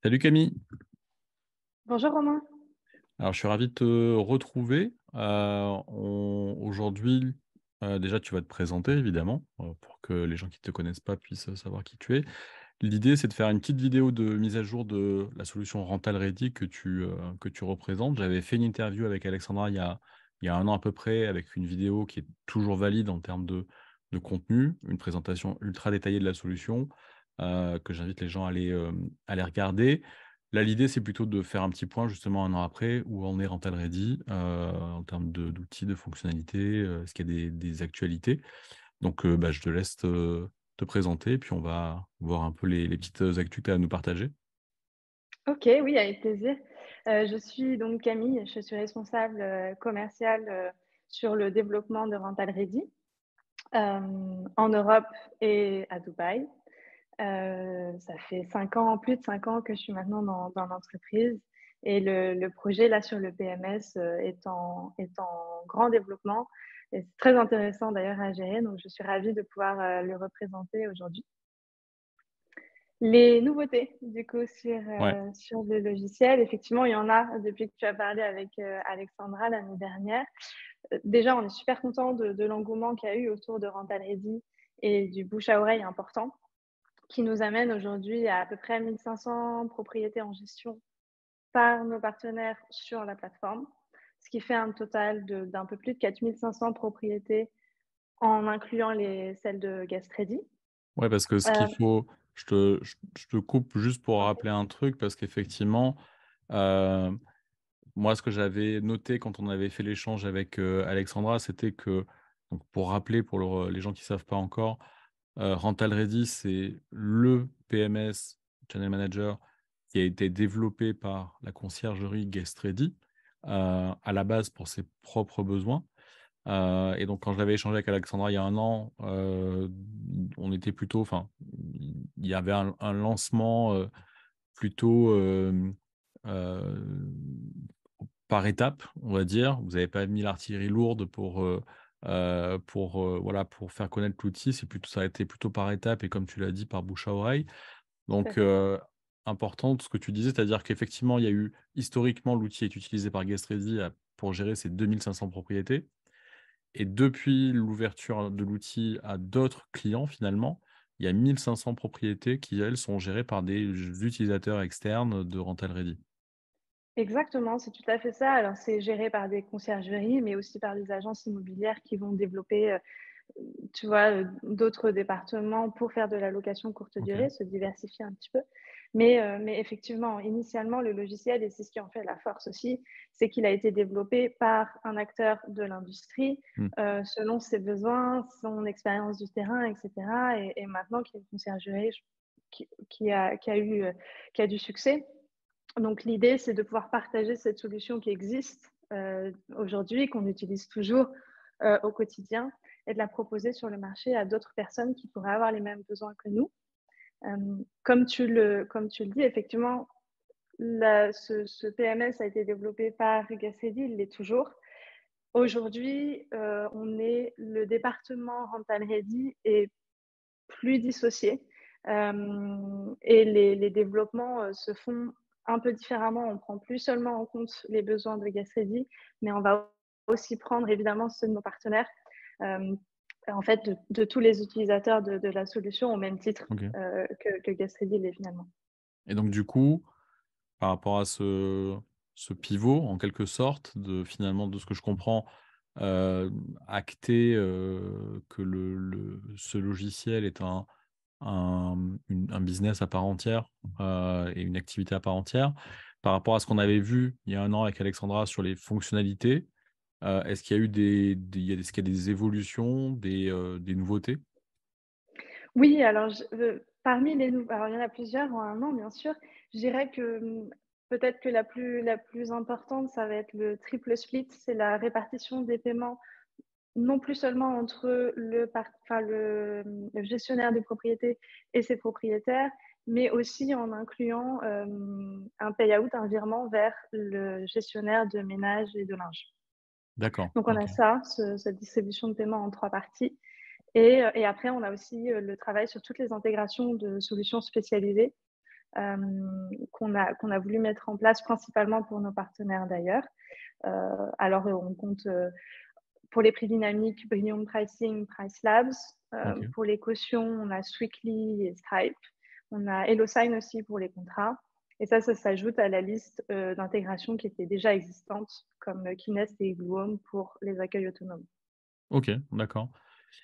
Salut Camille. Bonjour Romain. Alors, je suis ravi de te retrouver. Aujourd'hui, déjà, tu vas te présenter, évidemment, pour que les gens qui ne te connaissent pas puissent savoir qui tu es. L'idée, c'est de faire une petite vidéo de mise à jour de la solution Rental Ready que tu représentes. J'avais fait une interview avec Alexandra il y a un an à peu près, avec une vidéo qui est toujours valide en termes de contenu, une présentation ultra détaillée de la solution, que j'invite les gens à aller regarder. Là, l'idée, c'est plutôt de faire un petit point justement un an après, où en est Rental Ready, en termes d'outils, de fonctionnalités, est-ce qu'il y a des actualités. Donc, bah, je te laisse te présenter, puis on va voir un peu les petites actus que tu as à nous partager. Ok, oui, avec plaisir. Je suis donc Camille, je suis responsable commerciale sur le développement de Rental Ready en Europe et à Dubaï. Ça fait 5 ans, plus de 5 ans que je suis maintenant dans l'entreprise et le projet là sur le PMS est en grand développement et c'est très intéressant d'ailleurs à gérer, donc je suis ravie de pouvoir le représenter aujourd'hui. Les nouveautés, du coup, Ouais. sur le logiciel, effectivement, il y en a depuis que tu as parlé avec Alexandra l'année dernière. Déjà, on est super content de l'engouement qu'il y a eu autour de Rental Ready et du bouche à oreille important qui nous amène aujourd'hui à peu près 1500 propriétés en gestion par nos partenaires sur la plateforme, ce qui fait un total d'un peu plus de 4500 propriétés en incluant celles de Guest Ready. Ouais, parce que ce qu'il Euh, faut, je te coupe juste pour rappeler un truc, parce qu'effectivement, euh, moi, ce que j'avais noté quand on avait fait l'échange avec Alexandra, c'était que, donc pour rappeler pour les gens qui ne savent pas encore, Rental Ready, c'est le PMS, Channel Manager, qui a été développé par la conciergerie Guest Ready, à la base pour ses propres besoins. Et donc quand je l'avais échangé avec Alexandra il y a un an, on était plutôt, enfin, il y avait un lancement, plutôt, heu, par étapes, on va dire. Vous n'avez pas mis l'artillerie lourde voilà, pour faire connaître l'outil. Ça a été plutôt par étapes et comme tu l'as dit, par bouche à oreille. Tout à Donc, fait. important ce que tu disais, c'est-à-dire qu'effectivement, il y a eu historiquement, l'outil est utilisé par GuestReady pour gérer ces 2 500 propriétés. Et depuis l'ouverture de l'outil à d'autres clients, finalement, il y a 1 500 propriétés qui, elles, sont gérées par des utilisateurs externes de Rental Ready. Exactement, c'est tout à fait ça. Alors, c'est géré par des conciergeries, mais aussi par des agences immobilières qui vont développer, tu vois, d'autres départements pour faire de la location courte OK. durée, se diversifier un petit peu. Mais effectivement, initialement, le logiciel, et c'est ce qui en fait la force aussi, c'est qu'il a été développé par un acteur de l'industrie, Mmh. selon ses besoins, son expérience du terrain, et cetera et maintenant qu'il y a une conciergerie qui a du succès. Donc l'idée, c'est de pouvoir partager cette solution qui existe aujourd'hui, qu'on utilise toujours au quotidien, et de la proposer sur le marché à d'autres personnes qui pourraient avoir les mêmes besoins que nous. Comme tu le dis, effectivement, ce PMS a été développé par Gasedi, il l'est toujours. Aujourd'hui, on est le département Rental Ready est plus dissociés. Et les développements se font un peu différemment. On prend plus seulement en compte les besoins de Gasredi, mais on va aussi prendre évidemment ceux de nos partenaires, euh, en fait, de tous les utilisateurs de la solution au même titre OK. que Gasredi l'est finalement. Et donc du coup, par rapport à ce pivot, en quelque sorte, finalement, de ce que je comprends, heu, acter, que ce logiciel est un business à part entière, et une activité à part entière. Par rapport à ce qu'on avait vu il y a un an avec Alexandra sur les fonctionnalités, est-ce qu'il y a eu est-ce qu'il y a des évolutions, des nouveautés? Oui, alors parmi alors il y en a plusieurs en un an, bien sûr. Je dirais que peut-être que la plus importante, ça va être le triple split, c'est la répartition des paiements. Non plus seulement entre le gestionnaire de propriété et ses propriétaires, mais aussi en incluant un payout, un virement vers le gestionnaire de ménage et de linge. D'accord, Donc on a OK. ça, cette distribution de paiement en 3 parties. Et après, on a aussi le travail sur toutes les intégrations de solutions spécialisées qu'on a voulu mettre en place principalement pour nos partenaires d'ailleurs. Alors, on compte, pour les prix dynamiques, Premium Pricing, Price Labs. OK. Pour les cautions, on a Strictly et Stripe. On a HelloSign aussi pour les contrats. Et ça s'ajoute à la liste d'intégrations qui étaient déjà existantes, comme Kinest et Gluon pour les accueils autonomes. OK, d'accord.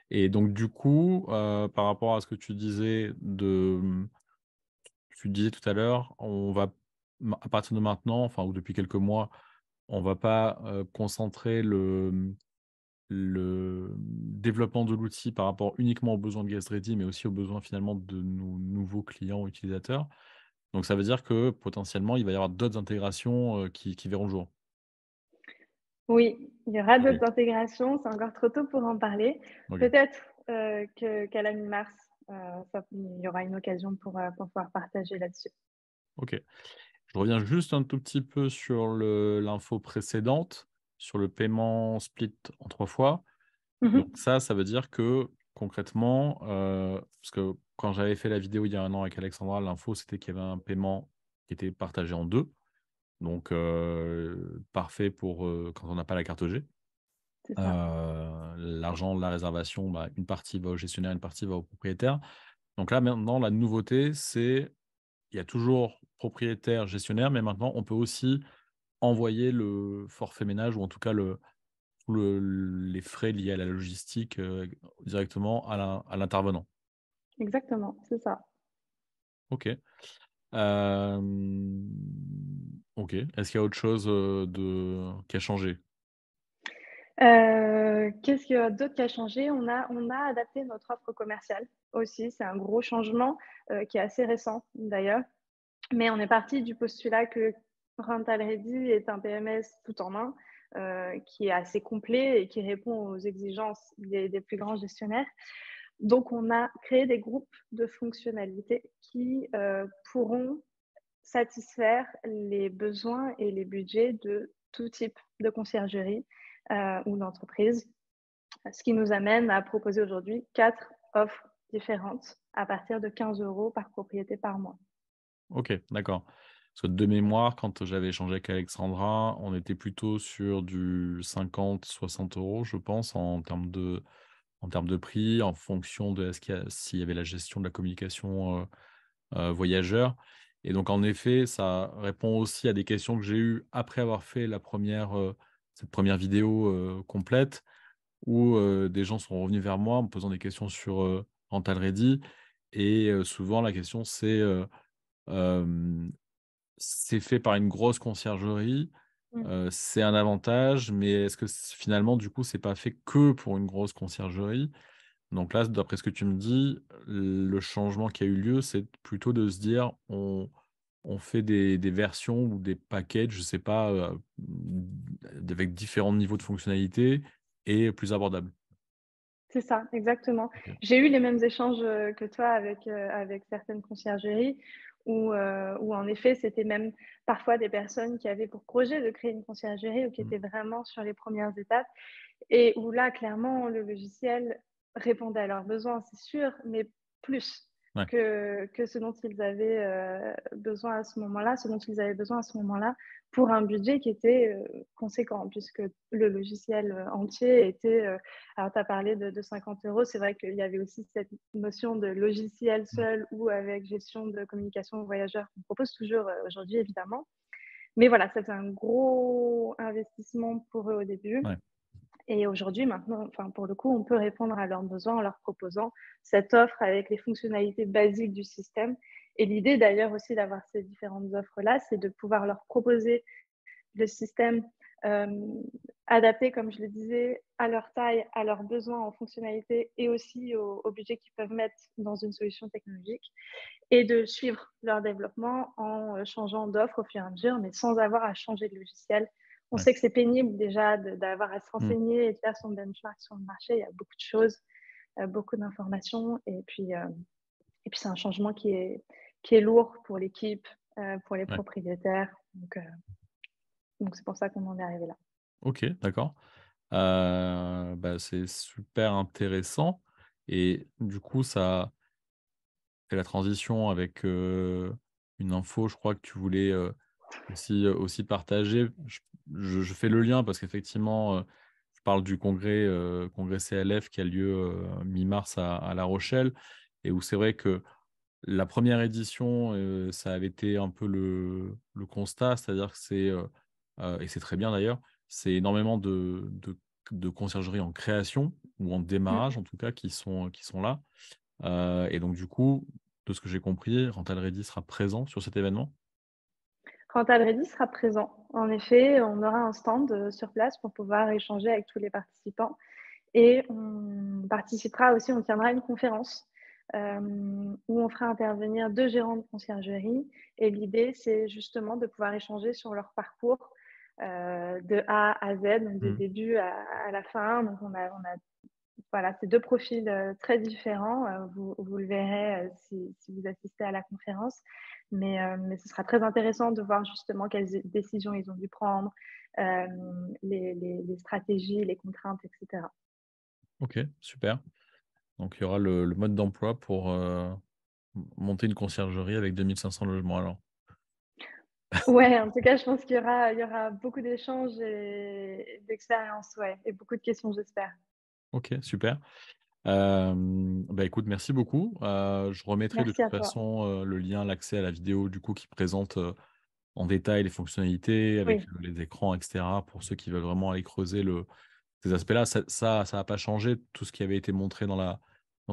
Et donc du coup, par rapport à ce que tu disais tout à l'heure, on va à partir de maintenant, enfin ou depuis quelques mois, on va pas, concentrer le développement de l'outil par rapport uniquement aux besoins de GuestReady, mais aussi aux besoins finalement de nos nouveaux clients utilisateurs. Donc ça veut dire que potentiellement, il va y avoir d'autres intégrations, qui verront le jour? Oui, il y aura OK, d'autres intégrations, c'est encore trop tôt pour en parler. OK, Peut-être, qu'à la mi-mars, il y aura une occasion pour pouvoir partager là-dessus. OK. Je reviens juste un tout petit peu sur l'info précédente, sur le paiement split en 3 fois. Mmh Donc mh. ça veut dire que concrètement, parce que quand j'avais fait la vidéo il y a un an avec Alexandra, l'info c'était qu'il y avait un paiement qui était partagé en 2. Donc parfait pour, quand on n'a pas la carte G. C'est ça, L'argent de la réservation, bah, une partie va au gestionnaire, une partie va au propriétaire. Donc là maintenant la nouveauté c'est, il y a toujours propriétaire, gestionnaire, mais maintenant on peut aussi envoyer le forfait ménage ou en tout cas tout les frais liés à la logistique, directement à l'intervenant. exactement, c'est ça. OK. OK. Est-ce qu'il y a autre chose, qui a changé? Qu'est-ce qu'il y a d'autre qui a changé? On a adapté notre offre commerciale aussi, c'est un gros changement, qui est assez récent d'ailleurs. Mais on est parti du postulat que Rental Ready est un PMS tout en un, qui est assez complet et qui répond aux exigences des plus grands gestionnaires. Donc on a créé des groupes de fonctionnalités qui, pourront satisfaire les besoins et les budgets de tout type de conciergerie, ou d'entreprise. Ce qui nous amène à proposer aujourd'hui 4 offres différentes à partir de 15 € par propriété par mois. OK, d'accord. Parce que de mémoire, quand j'avais échangé avec Alexandra, on était plutôt sur du 50-60 € je pense en termes de prix, en fonction de s'il y avait la gestion de la communication, voyageurs. Et donc en effet, ça répond aussi à des questions que j'ai eues après avoir fait cette première vidéo, complète où, des gens sont revenus vers moi en me posant des questions sur, Rental Ready. Et souvent la question c'est, hem, c'est fait par une grosse conciergerie, Mmh. c'est un avantage, mais est-ce que finalement du coup c'est pas fait que pour une grosse conciergerie? Donc là, d'après ce que tu me dis, le changement qui a eu lieu, c'est plutôt de se dire: On fait des versions ou des packages, je sais pas, avec différents niveaux de fonctionnalité et plus abordables». C'est ça, exactement. OK. J'ai eu les mêmes échanges, que toi avec certaines conciergeries où en effet, c'était même parfois des personnes qui avaient pour projet de créer une conciergerie ou qui Mmh. étaient vraiment sur les premières étapes et où là, clairement, le logiciel répondait à leurs besoins, c'est sûr, mais plus Ouais, que ce dont ils avaient, besoin à ce moment-là, ce dont ils avaient besoin à ce moment-là, pour un budget qui était, conséquent puisque le logiciel, entier était, alors tu as parlé de 50 €, c'est vrai qu'il y avait aussi cette notion de logiciel mmh, seul ou avec gestion de communication voyageurs qu'on propose toujours, aujourd'hui évidemment. Mais voilà, c'était un gros investissement pour eux au début. ouais, Et aujourd'hui, maintenant, enfin, pour le coup, on peut répondre à leurs besoins en leur proposant cette offre avec les fonctionnalités basiques du système. Et l'idée d'ailleurs aussi d'avoir ces différentes offres-là, c'est de pouvoir leur proposer le système adapté, comme je le disais, à leur taille, à leurs besoins en fonctionnalité et aussi au budget qu'ils peuvent mettre dans une solution technologique et de suivre leur développement en changeant d'offre au fur et à mesure, mais sans avoir à changer de logiciel. On ouais, sait que c'est pénible déjà d'avoir à se mmh, renseigner et de faire son benchmark sur le marché. Il y a beaucoup de choses, beaucoup d'informations. Et puis c'est un changement qui est lourd pour l'équipe, pour les ouais. propriétaires. Donc c'est pour ça qu'on en est arrivé là. OK, d'accord. Bah, c'est super intéressant et du coup, ça fait la transition avec, une info, je crois que tu voulais aussi partager. Je fais le lien parce qu'effectivement, je parle du congrès CLF qui a lieu mi-mars à La Rochelle et où c'est vrai que la première édition, ça avait été un peu le constat, c'est-à-dire que et c'est très bien d'ailleurs, c'est énormément de conciergeries en création ou en Mmh. démarrage en tout cas qui sont là. Et donc du coup, de ce que j'ai compris, Rental Ready sera présent sur cet événement? Rental Ready sera présent. En effet, on aura un stand, sur place pour pouvoir échanger avec tous les participants et on participera aussi, on tiendra une conférence, où on fera intervenir 2 gérants de conciergerie et l'idée, c'est justement de pouvoir échanger sur leur parcours, de A à Z, donc du Mmh. début à la fin. Donc on a voilà, c'est 2 profils, très différents, vous le verrez, si vous assistez à la conférence. Mais ce sera très intéressant de voir justement quelles décisions ils ont dû prendre, les stratégies, les contraintes et cetera. OK, super. Donc il y aura le mode d'emploi pour, monter une conciergerie avec 2 500 logements alors? Ouais, en tout cas, je pense qu'il y aura beaucoup d'échanges et d'expériences, ouais, et beaucoup de questions, j'espère. OK, super. Bah, écoute, merci beaucoup. Je remettrai de Merci toute à toi. façon, le lien, l'accès à la vidéo du coup qui présente, en détail les fonctionnalités avec, Oui. les écrans et cetera pour ceux qui veulent vraiment aller creuser ces aspects-là. Ça a pas changé, tout ce qui avait été montré dans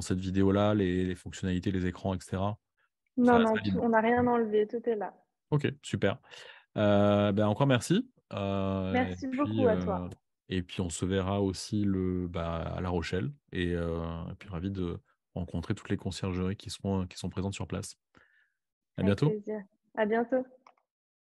cette vidéo-là, les fonctionnalités, les écrans et cetera? Ça Non, reste non, valide? on n'a rien enlevé, tout est là. OK, super. Bah, encore merci, Merci beaucoup à toi. et puis on se verra aussi à La Rochelle et puis ravi de rencontrer toutes les conciergeries qui sont présentes sur place. À Avec bientôt. plaisir. À bientôt.